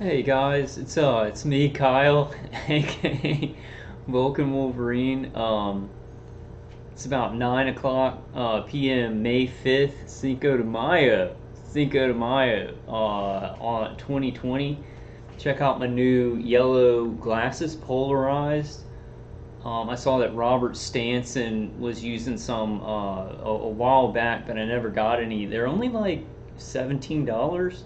Hey guys, it's me, Kyle, aka Vulcan Wolverine. It's about 9 o'clock p.m. May 5th, Cinco de Mayo, on 2020. Check out my new yellow glasses, Polarized. I saw that Robert Stanson was using some a while back, but I never got any. They're only like $17.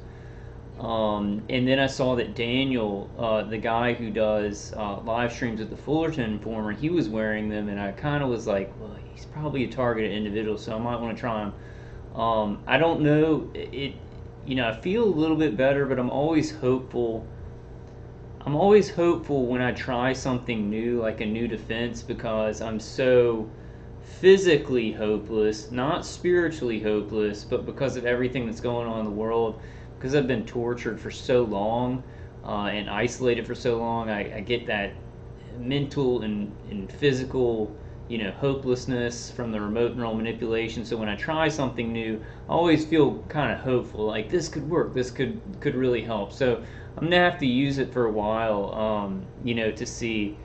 And then I saw that Daniel, the guy who does live streams at the Fullerton Informer, he was wearing them, and I kind of was like, well, he's probably a targeted individual, so I might want to try him. I don't know. I feel a little bit better, but I'm always hopeful. I'm always hopeful when I try something new, like a new defense, because I'm so physically hopeless, not spiritually hopeless, but because of everything that's going on in the world, because I've been tortured for so long and isolated for so long, I get that mental and physical, hopelessness from the remote neural manipulation. So when I try something new, I always feel kind of hopeful, like this could work, this could really help. So I'm gonna have to use it for a while, to see.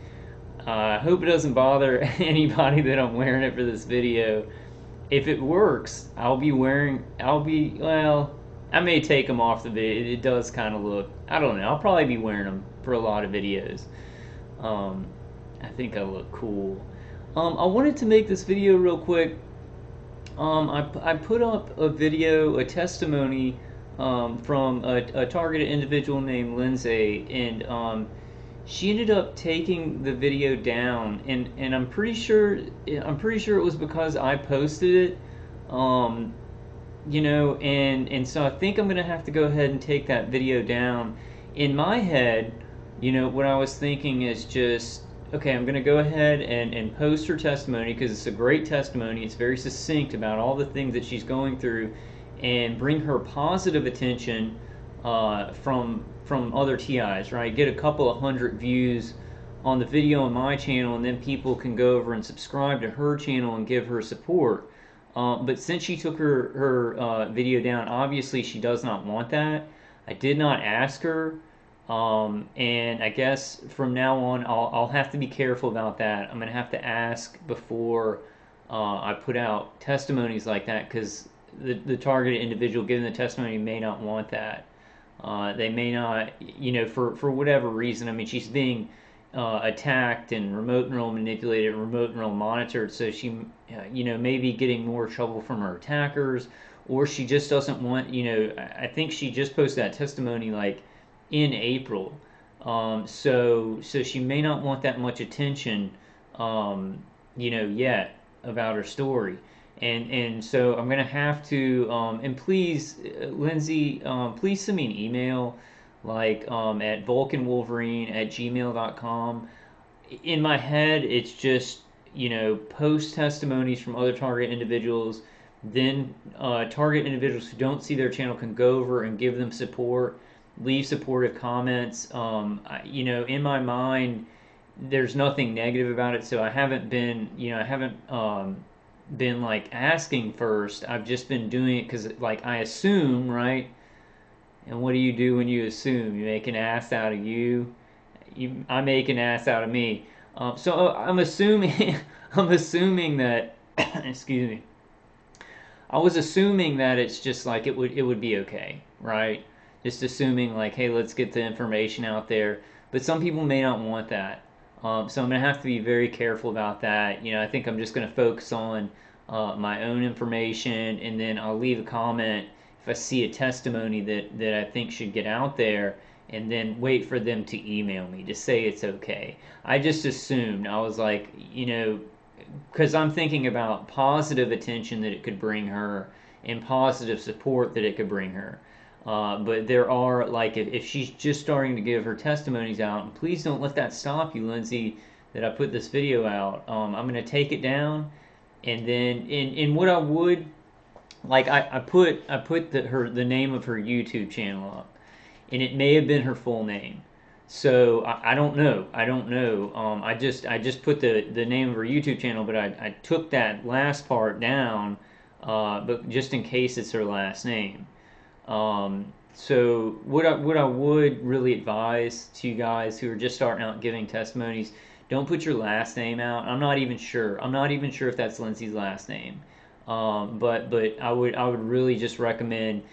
I hope it doesn't bother anybody that I'm wearing it for this video. If it works, well, I may take them off the video. It does kind of look, I don't know, I'll probably be wearing them for a lot of videos. Um, I think I look cool. I wanted to make this video real quick. I put up a video, a testimony from a targeted individual named Lindsay, and she ended up taking the video down, and I'm pretty sure it was because I posted it. Um, and so I think I'm gonna have to go ahead and take that video down. In my head, what I was thinking is just, okay, I'm gonna go ahead and post her testimony because it's a great testimony. It's very succinct about all the things that she's going through, and bring her positive attention from other TIs, right? Get a couple of hundred views on the video on my channel, and then people can go over and subscribe to her channel and give her support. But since she took her video down, obviously she does not want that. I did not ask her, and I guess from now on I'll have to be careful about that. I'm gonna have to ask before I put out testimonies like that, because the targeted individual giving the testimony may not want that. They may not, for whatever reason. I mean, she's being attacked and remote neural manipulated, remote neural monitored, so she, may be getting more trouble from her attackers, or she just doesn't want, I think she just posted that testimony like in April. So she may not want that much attention, yet about her story. And so I'm gonna have to, and please, Lindsay, please send me an email, like at vulcanwolverine@gmail.com. In my head, it's just, post testimonies from other target individuals. Then target individuals who don't see their channel can go over and give them support, leave supportive comments. In my mind, there's nothing negative about it, so I haven't been, been like asking first. I've just been doing it because, like, I assume, right? And what do you do when you assume? You make an ass out of you. I make an ass out of me. So I'm assuming, I'm assuming that, excuse me. I was assuming that it's just like it would be okay, right? Just assuming like, hey, let's get the information out there. But some people may not want that. So I'm gonna have to be very careful about that. I think I'm just gonna focus on my own information, and then I'll leave a comment if I see a testimony that I think should get out there, and then wait for them to email me to say it's okay. I just assumed, I was like, because I'm thinking about positive attention that it could bring her and positive support that it could bring her. But there are, like, if she's just starting to give her testimonies out, and please don't let that stop you, Lindsay, that I put this video out. I'm going to take it down, and then in what I would, like, I put the name of her YouTube channel up, and it may have been her full name. So I don't know. I don't know. I just put the name of her YouTube channel, but I took that last part down, but just in case it's her last name. So what I would really advise to you guys who are just starting out giving testimonies, don't put your last name out. I'm not even sure. I'm not even sure if that's Lindsay's last name. But I would really just recommend,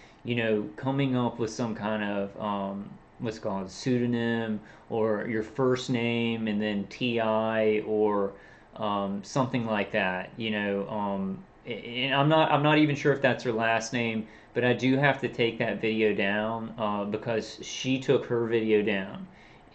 coming up with some kind of what's called pseudonym, or your first name and then TI, or something like that. And I'm not even sure if that's her last name, but I do have to take that video down because she took her video down,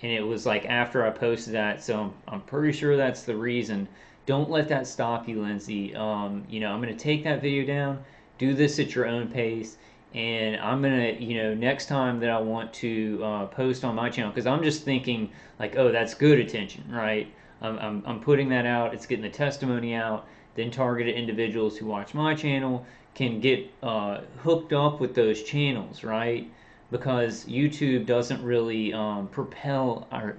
and it was like after I posted that, so I'm pretty sure that's the reason. Don't let that stop you, Lindsay. I'm gonna take that video down. Do this at your own pace, and I'm gonna, next time that I want to post on my channel, because I'm just thinking like, oh, that's good attention, right? I'm putting that out. It's getting the testimony out. Then targeted individuals who watch my channel can get hooked up with those channels, right? Because YouTube doesn't really propel our.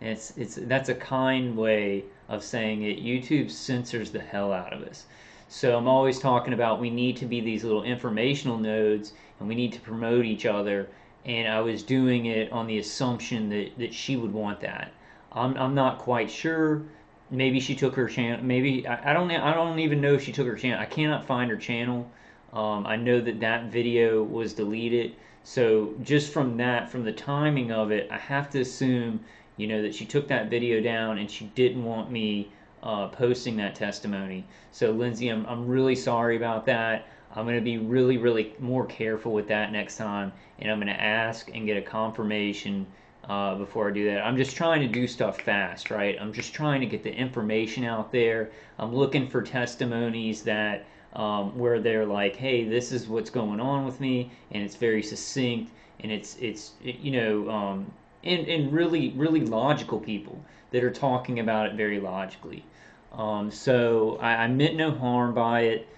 It's that's a kind way of saying it. YouTube censors the hell out of us. So I'm always talking about we need to be these little informational nodes, and we need to promote each other. And I was doing it on the assumption that she would want that. I'm not quite sure. Maybe she took her channel. Maybe I don't even know if she took her channel. I cannot find her channel. I know that video was deleted. So just from that, from the timing of it, I have to assume, that she took that video down and she didn't want me posting that testimony. So Lindsay, I'm really sorry about that. I'm going to be really, really more careful with that next time, and I'm going to ask and get a confirmation before I do that. I'm just trying to do stuff fast, right? I'm just trying to get the information out there. I'm looking for testimonies that where they're like, hey, this is what's going on with me, and it's very succinct, and and really, really logical people that are talking about it very logically. So I meant no harm by it.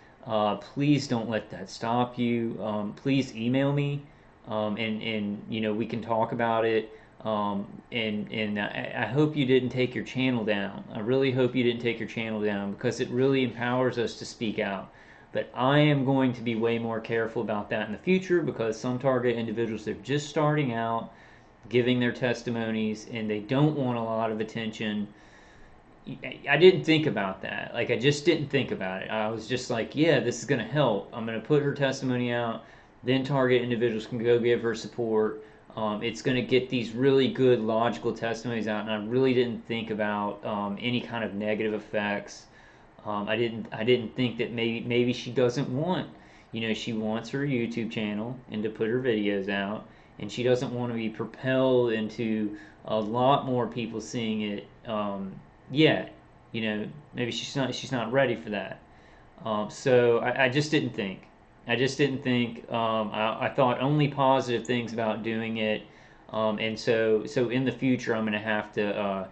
Please don't let that stop you. Please email me, and we can talk about it. And I hope you didn't take your channel down. I really hope you didn't take your channel down, because it really empowers us to speak out. But I am going to be way more careful about that in the future, because some target individuals, they're just starting out giving their testimonies and they don't want a lot of attention. I didn't think about that. Like, I just didn't think about it. I was just like, yeah, this is going to help. I'm going to put her testimony out. Then target individuals can go give her support. It's going to get these really good logical testimonies out, and I really didn't think about any kind of negative effects. I didn't think that maybe she doesn't want, she wants her YouTube channel and to put her videos out, and she doesn't want to be propelled into a lot more people seeing it yet. Maybe she's not ready for that. So I just didn't think. I just didn't think. I thought only positive things about doing it, and so in the future I'm gonna have to,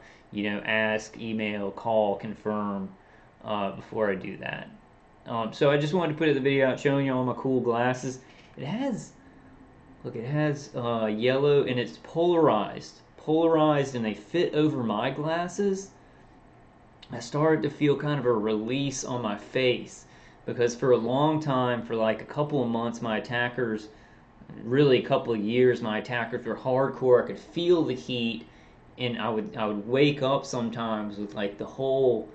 ask, email, call, confirm before I do that. So I just wanted to put the video out showing you all my cool glasses. It has, look, it has yellow, and it's polarized, and they fit over my glasses. I started to feel kind of a release on my face, because for a long time, for like a couple of months, my attackers, really a couple of years, my attackers were hardcore. I could feel the heat, and I would wake up sometimes with like the whole,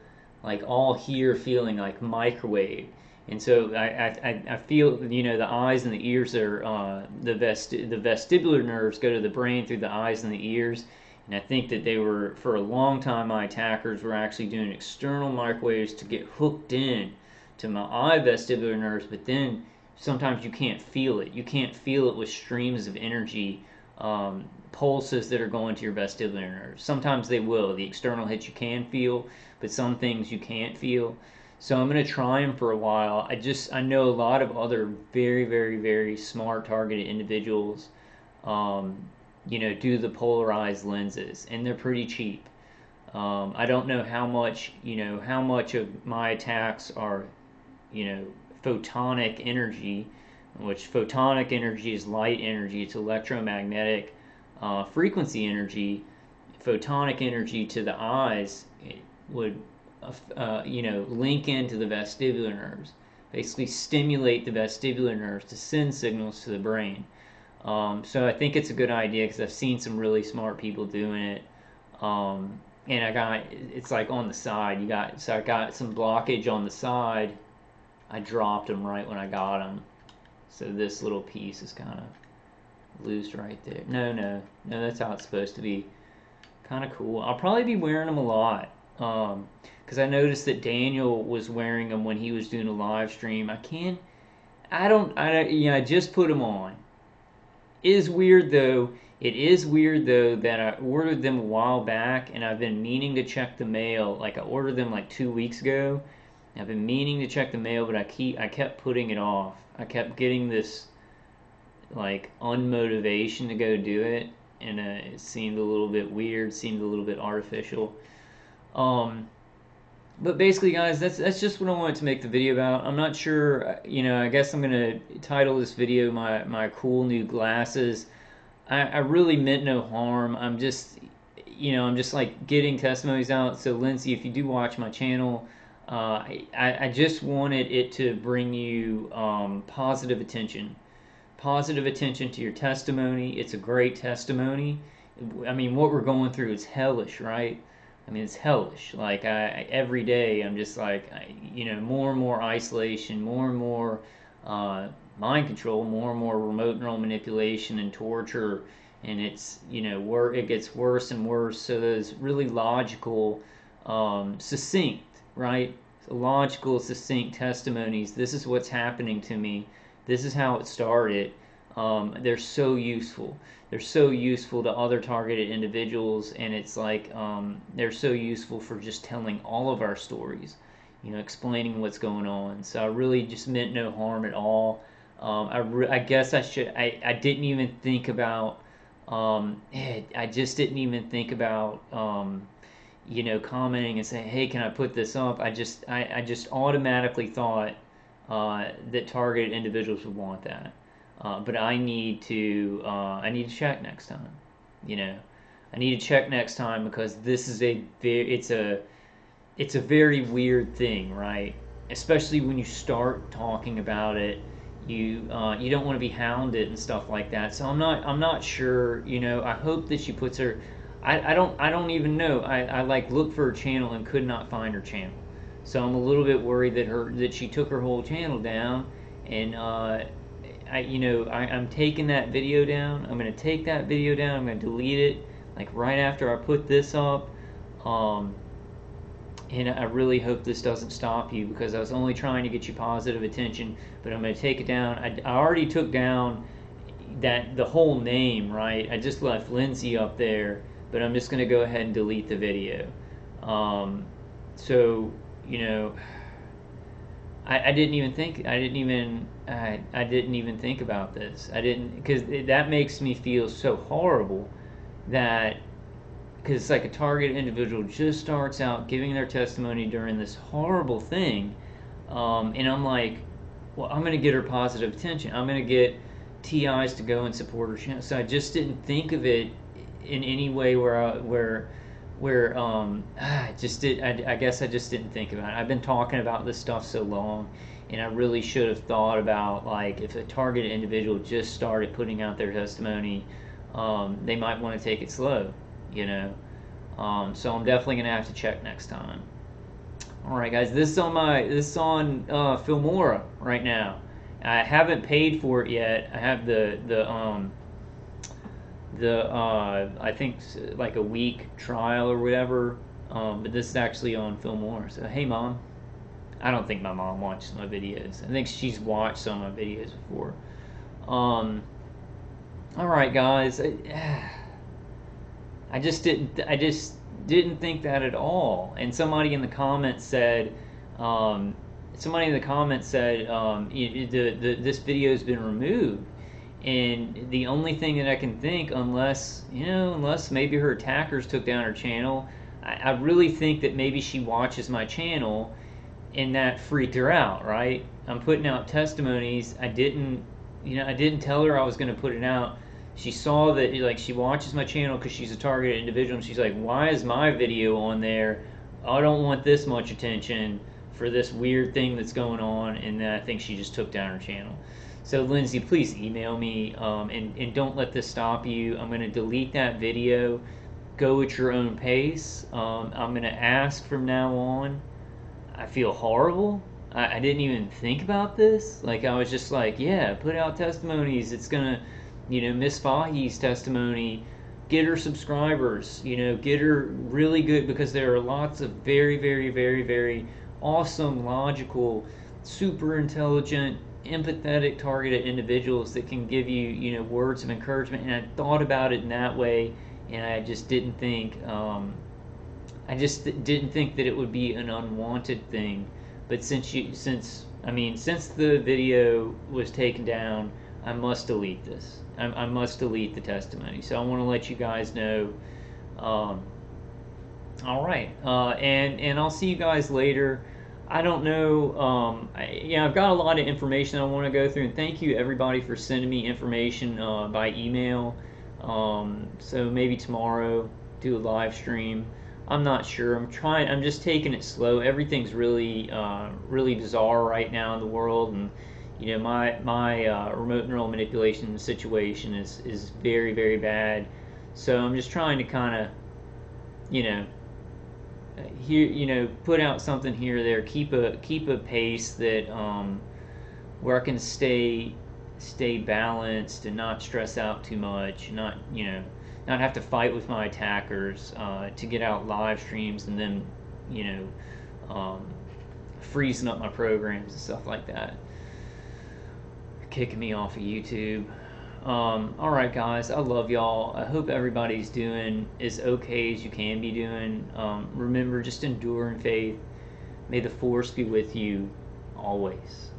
like all here feeling like microwave. And so I feel, the eyes and the ears are the vestibular nerves go to the brain through the eyes and the ears. And I think that they were, for a long time, my attackers were actually doing external microwaves to get hooked in to my eye vestibular nerves, but then sometimes you can't feel it. You can't feel it with streams of energy, pulses that are going to your vestibular nerves. Sometimes they will. The external hits you can feel, but some things you can't feel. So I'm going to try them for a while. I know a lot of other very, very, very smart targeted individuals do the polarized lenses, and they're pretty cheap. I don't know how much of my attacks are, photonic energy, which photonic energy is light energy. It's electromagnetic frequency energy. Photonic energy to the eyes, it would, link into the vestibular nerves, basically stimulate the vestibular nerves to send signals to the brain. So I think it's a good idea because I've seen some really smart people doing it. And it's like on the side. So I got some blockage on the side. I dropped them right when I got them. So this little piece is kind of loose right there. No, that's how it's supposed to be. Kind of cool. I'll probably be wearing them a lot. Because I noticed that Daniel was wearing them when he was doing a live stream. I just put them on. It is weird though. It is weird though that I ordered them a while back and I've been meaning to check the mail. Like I ordered them like 2 weeks ago. I've been meaning to check the mail, but I kept putting it off. I kept getting this like unmotivation to go do it, and it seemed a little bit weird, seemed a little bit artificial. Um, but basically, guys, that's just what I wanted to make the video about. I'm not sure, I guess I'm gonna title this video my cool new glasses. I really meant no harm. I'm just like getting testimonies out. So Lindsay, if you do watch my channel, I just wanted it to bring you positive attention to your testimony. It's a great testimony. I mean, what we're going through is hellish, right? I mean, it's hellish. Like every day, I'm just like, more and more isolation, more and more mind control, more and more remote neural manipulation and torture, and it's it gets worse and worse. So those really logical, succinct, right? Logical, succinct testimonies. This is what's happening to me. This is how it started. They're so useful. They're so useful to other targeted individuals, and it's like they're so useful for just telling all of our stories, explaining what's going on. So I really just meant no harm at all. I guess I didn't even think about. I just didn't even think about. Commenting and saying, "Hey, can I put this up?" I just automatically thought that targeted individuals would want that. But I need to check next time. I need to check next time because this is it's a very weird thing, right? Especially when you start talking about it, you don't want to be hounded and stuff like that. So I'm not sure. I hope that she puts her. I don't even know. I like looked for her channel and could not find her channel. So I'm a little bit worried that she took her whole channel down, and I'm taking that video down. I'm gonna take that video down. I'm gonna delete it like right after I put this up. And I really hope this doesn't stop you because I was only trying to get you positive attention. But I'm gonna take it down. I already took down the whole name, right? I just left Lindsay up there, but I'm just gonna go ahead and delete the video. So I didn't even think I didn't even think about this. I didn't, because that makes me feel so horrible that because it's like a target individual just starts out giving their testimony during this horrible thing, and I'm like, well, I'm gonna get her positive attention. I'm gonna get TIs to go and support her channel. So I just didn't think of it in any way I guess I just didn't think about it. I've been talking about this stuff so long, and I really should have thought about, like, if a targeted individual just started putting out their testimony, they might want to take it slow, so I'm definitely gonna have to check next time. All right, guys, this is on Filmora right now. I haven't paid for it yet. I have I think like a week trial or whatever, but this is actually on Filmora. So hey, Mom. I don't think my mom watches my videos. I think she's watched some of my videos before. All right, guys. I just didn't think that at all. And somebody in the comments said, this video has been removed. And the only thing that I can think, unless maybe her attackers took down her channel, I really think that maybe she watches my channel and that freaked her out, right? I'm putting out testimonies. I didn't tell her I was going to put it out. She saw that, like, she watches my channel because she's a targeted individual, and she's like, why is my video on there? I don't want this much attention for this weird thing that's going on, and then I think she just took down her channel. So Lindsay, please email me, and don't let this stop you. I'm going to delete that video. Go at your own pace. I'm going to ask from now on. I feel horrible. I didn't even think about this. Like, I was just like, yeah, put out testimonies. It's gonna, Miss Fahi's testimony, get her subscribers, get her really good, because there are lots of very, very, very, very awesome, logical, super intelligent, empathetic, targeted individuals that can give you, words of encouragement. And I thought about it in that way, and I just didn't think. Didn't think that it would be an unwanted thing. But since the video was taken down, I must delete this. I must delete the testimony. So I want to let you guys know. All right, and I'll see you guys later. I don't know. I've got a lot of information I want to go through, and thank you everybody for sending me information by email. So maybe tomorrow do a live stream. I'm not sure. I'm just taking it slow. Everything's really bizarre right now in the world, and my remote neural manipulation situation is very, very bad. So I'm just trying to kind of, you know, put out something here or there. Keep a pace that where I can stay balanced and not stress out too much. Not have to fight with my attackers to get out live streams, and then freezing up my programs and stuff like that, kicking me off of YouTube. All right, guys, I love y'all. I hope everybody's doing as okay as you can be doing. Remember, just endure in faith. May the force be with you always.